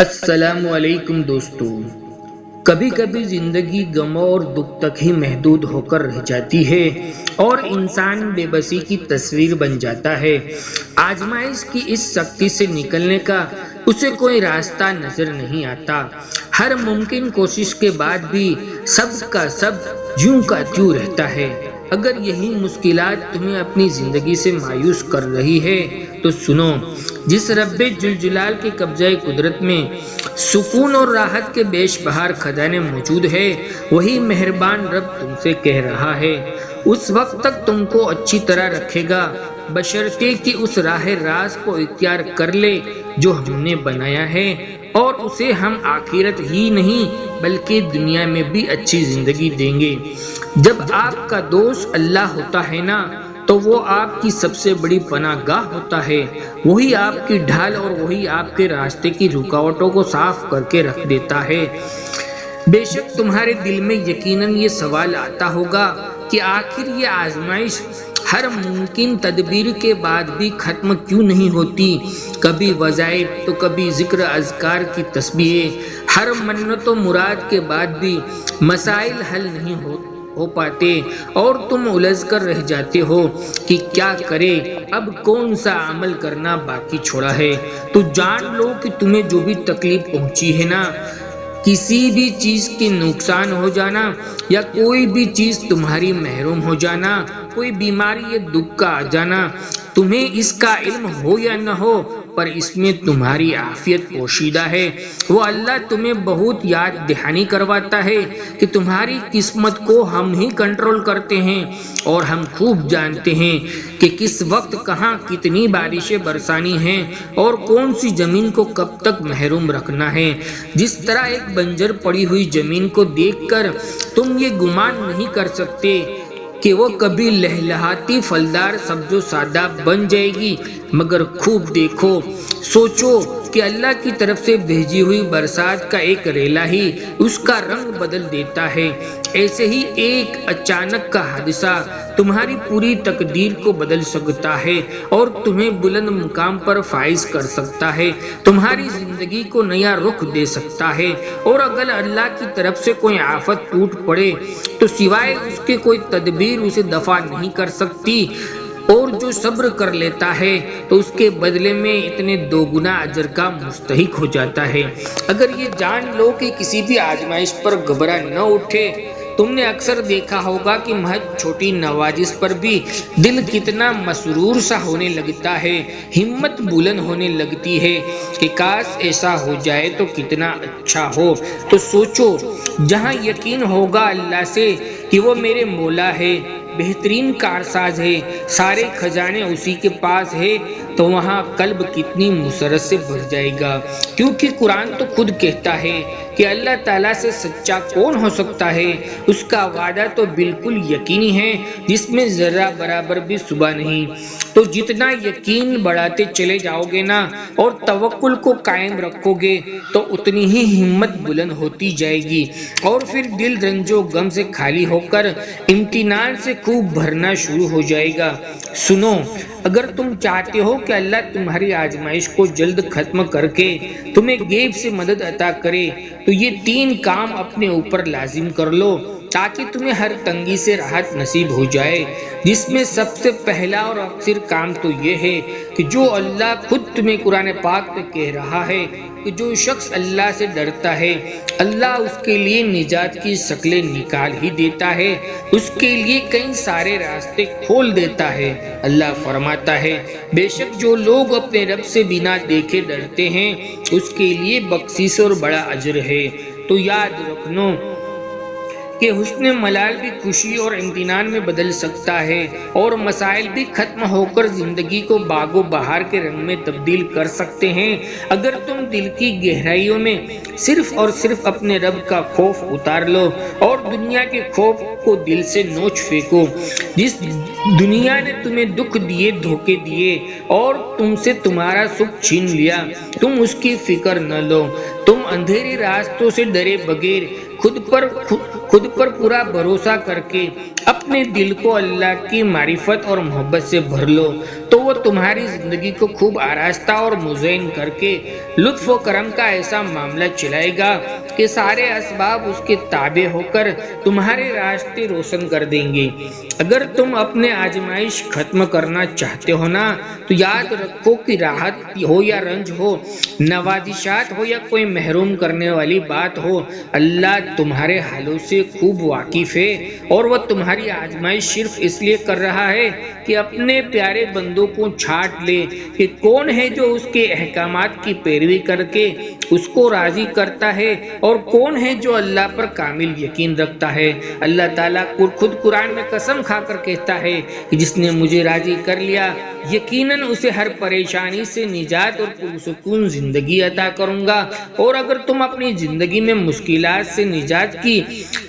السلام علیکم دوستو۔ کبھی کبھی زندگی غموں اور دکھ تک ہی محدود ہو کر رہ جاتی ہے اور انسان بے بسی کی تصویر بن جاتا ہے۔ آزمائش کی اس سختی سے نکلنے کا اسے کوئی راستہ نظر نہیں آتا۔ ہر ممکن کوشش کے بعد بھی سب کا سب جوں کا تیوں رہتا ہے۔ اگر یہی مشکلات تمہیں اپنی زندگی سے مایوس کر رہی ہے تو سنو، جس رب جلجلال کے قبضہ قدرت میں سکون اور راحت کے بیش بہار خزانے موجود ہے، وہی مہربان رب تم سے کہہ رہا ہے اس وقت تک تم کو اچھی طرح رکھے گا، بشرطے کہ اس راہ راست کو اختیار کر لے جو ہم نے بنایا ہے، اور اسے ہم آخرت ہی نہیں بلکہ دنیا میں بھی اچھی زندگی دیں گے۔ جب آپ کا دوست اللہ ہوتا ہے نا، تو وہ آپ کی سب سے بڑی پناہ گاہ ہوتا ہے، وہی آپ کی ڈھال اور وہی آپ کے راستے کی رکاوٹوں کو صاف کر کے رکھ دیتا ہے۔ بے شک تمہارے دل میں یقیناً یہ سوال آتا ہوگا کہ آخر یہ آزمائش ہر ممکن تدبیر کے بعد بھی ختم کیوں نہیں ہوتی؟ کبھی وظائف تو کبھی ذکر اذکار کی تسبیحیں، ہر منت و مراد کے بعد بھی مسائل حل نہیں ہو پاتے اور تم الجھ کر رہ جاتے ہو کہ کیا کرے، اب کون سا عمل کرنا باقی چھوڑا ہے۔ تو جان لو کہ تمہیں جو بھی تکلیف پہنچی ہے نا، کسی بھی چیز کے نقصان ہو جانا یا کوئی بھی چیز تمہاری محروم ہو جانا، کوئی بیماری یا دکھ کا آ جانا، تمہیں اس کا علم ہو یا نہ ہو پر اس میں تمہاری عافیت پوشیدہ ہے۔ وہ اللہ تمہیں بہت یاد دہانی کرواتا ہے کہ تمہاری قسمت کو ہم ہی کنٹرول کرتے ہیں، اور ہم خوب جانتے ہیں کہ کس وقت کہاں کتنی بارشیں برسانی ہیں اور کون سی زمین کو کب تک محروم رکھنا ہے۔ جس طرح ایک بنجر پڑی ہوئی زمین کو دیکھ کر تم یہ گمان نہیں کر سکتے کہ وہ کبھی لہلہاتی پھلدار سبز و شاداب بن جائے گی، مگر خوب دیکھو، سوچو کہ اللہ کی طرف سے بھیجی ہوئی برسات کا ایک ریلا ہی اس کا رنگ بدل دیتا ہے۔ ایسے ہی ایک اچانک کا حادثہ تمہاری پوری تقدیر کو بدل سکتا ہے اور تمہیں بلند مقام پر فائز کر سکتا ہے، تمہاری زندگی کو نیا رخ دے سکتا ہے۔ اور اگر اللہ کی طرف سے کوئی آفت ٹوٹ پڑے تو سوائے اس کے کوئی تدبیر اسے دفع نہیں کر سکتی، اور جو صبر کر لیتا ہے تو اس کے بدلے میں اتنے دو گنا اجر کا مستحق ہو جاتا ہے۔ اگر یہ جان لو کہ کسی بھی آزمائش پر گھبرا نہ اٹھے، تم نے اکثر دیکھا ہوگا کہ محض چھوٹی نوازش پر بھی دل کتنا مسرور سا ہونے لگتا ہے، ہمت بلند ہونے لگتی ہے کہ کاش ایسا ہو جائے تو کتنا اچھا ہو۔ تو سوچو، جہاں یقین ہوگا اللہ سے کہ وہ میرے مولا ہے، بہترین کارساز ہے، سارے خزانے اسی کے پاس ہے، تو وہاں قلب کتنی مسرت سے بھر جائے گا، کیونکہ قرآن تو خود کہتا ہے کہ اللہ تعالیٰ سے سچا کون ہو سکتا ہے، اس کا وعدہ تو بالکل یقینی ہے جس میں ذرہ برابر بھی شبہ نہیں۔ تو جتنا یقین بڑھاتے چلے جاؤ گے نا اور توکل کو قائم رکھو گے تو اتنی ہی ہمت بلند ہوتی جائے گی، اور پھر دل رنج و غم سے خالی ہو کر امتنان سے خوب بھرنا شروع ہو جائے گا۔ سنو، اگر تم چاہتے ہو کہ اللہ تمہاری آزمائش کو جلد ختم کر کے تمہیں غیب سے مدد عطا کرے تو یہ 3 کام اپنے اوپر لازم کر لو تاکہ تمہیں ہر تنگی سے راحت نصیب ہو جائے، جس میں سب سے پہلا اور اکثر کام تو یہ ہے کہ جو اللہ خود تمہیں قرآن پاک میں کہہ رہا ہے کہ جو شخص اللہ سے ڈرتا ہے اللہ اس کے لیے نجات کی شکلیں نکال ہی دیتا ہے، اس کے لیے کئی سارے راستے کھول دیتا ہے۔ اللہ فرماتا ہے، بے شک جو لوگ اپنے رب سے بنا دیکھے ڈرتے ہیں اس کے لیے بخشش اور بڑا اجر ہے۔ تو یاد رکھنا کہ حسن ملال بھی خوشی اور امتنان میں بدل سکتا ہے، اور مسائل بھی ختم ہو کر زندگی کو باغ و بہار کے رنگ میں تبدیل کر سکتے ہیں۔ اگر تم دل کی گہرائیوں میں صرف اور صرف اپنے رب کا خوف اتار لو اور دنیا کے خوف کو دل سے نوچ پھینکو، جس دنیا نے تمہیں دکھ دیے، دھوکے دیے اور تم سے تمہارا سکھ چھین لیا، تم اس کی فکر نہ لو، تم اندھیرے راستوں سے ڈرے بغیر خود پر پورا بھروسہ کر کے اپنے دل کو اللہ کی معرفت اور محبت سے بھر لو تو وہ تمہاری زندگی کو خوب آراستہ اور مزین کر کے لطف و کرم کا ایسا معاملہ چلائے گا کہ سارے اسباب اس کے تابع ہو کر تمہارے راستے روشن کر دیں گے۔ اگر تم اپنے آزمائش ختم کرنا چاہتے ہو نا تو یاد رکھو کہ راحت ہو یا رنج ہو، نوازشات ہو یا کوئی محروم کرنے والی بات ہو، اللہ تمہارے حالوں سے خوب واقف ہے، اور وہ تمہاری آزمائش صرف اس لیے کر رہا ہے کہ اپنے پیارے بندوں کو چھانٹ لے کہ کون ہے جو اس کے احکامات کی پیروی کر کے اس کو راضی کرتا ہے اور کون ہے جو اللہ پر کامل یقین رکھتا ہے۔ اللہ تعالیٰ خود قرآن میں قسم کھا کر کہتا ہے کہ جس نے مجھے راضی کر لیا یقیناً اسے ہر پریشانی سے نجات اور پرسکون زندگی عطا کروں گا۔ اور اگر تم اپنی زندگی میں مشکلات سے نجات کی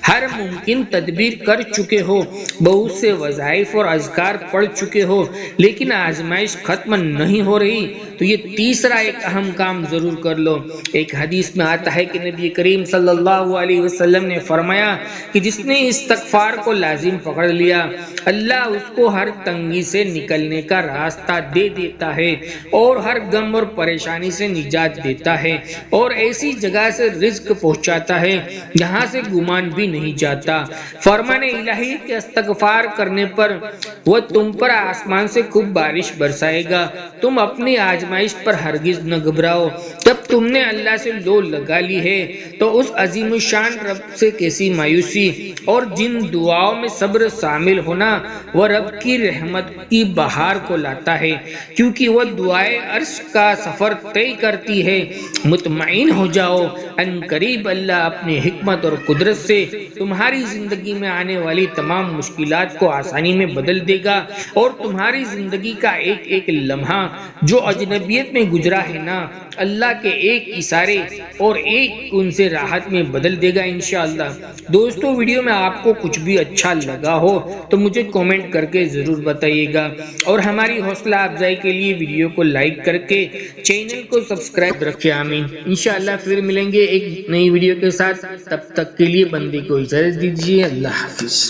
ہر ممکن تدبیر کر چکے ہو، بہت سے وظائف اور اذکار پڑھ چکے ہو، لیکن آزمائش ختم نہیں ہو رہی، تو یہ تیسرا ایک اہم کام ضرور کر لو۔ ایک حدیث میں آتا ہے کہ نبی کریم صلی اللہ علیہ وسلم نے فرمایا کہ جس نے استغفار کو لازم پکڑ لیا، اللہ اس کو ہر تنگی سے نکلنے کا راستہ دے دیتا ہے اور ہر غم اور پریشانی سے نجات دیتا ہے، اور ایسی جگہ سے رزق پہنچاتا ہے جہاں سے گمان بھی نہیں جاتا۔ فرمان الہی کے استغفار کرنے پر وہ تم پر آسمان سے خوب بارش برسائے گا۔ تم اپنی آزمائش پر ہرگز نہ گھبراؤ۔ جب تم نے اللہ سے لو لگا لی ہے تو اس عظیم الشان رب سے کیسی مایوسی، اور جن دعاؤں میں صبر شامل ہونا وہ رب کی رحمت کی بہار کو لاتا ہے، کیونکہ وہ دعائیں عرش کا سفر طے کرتی ہے۔ مطمئن ہو جاؤ، ان قریب اللہ اپنی حکمت اور قدرت سے تمہاری زندگی میں آنے والی تمام مشکلات کو آسانی میں بدل دے گا، اور تمہاری زندگی کا ایک ایک لمحہ جو اجنبیت میں گزرا ہے نا، اللہ کے ایک اشارے اور ایک ان سے راحت میں بدل دے گا انشاءاللہ۔ دوستو، ویڈیو میں آپ کو کچھ بھی اچھا لگا ہو تو مجھے کومنٹ کر کے ضرور بتائیے گا، اور ہماری حوصلہ افزائی کے لیے ویڈیو کو لائک کر کے چینل کو سبسکرائب رکھیں۔ آمین۔ انشاءاللہ پھر ملیں گے ایک نئی ویڈیو کے ساتھ، تب تک کے لیے بندے کو اجازت دیجیے۔ اللہ حافظ۔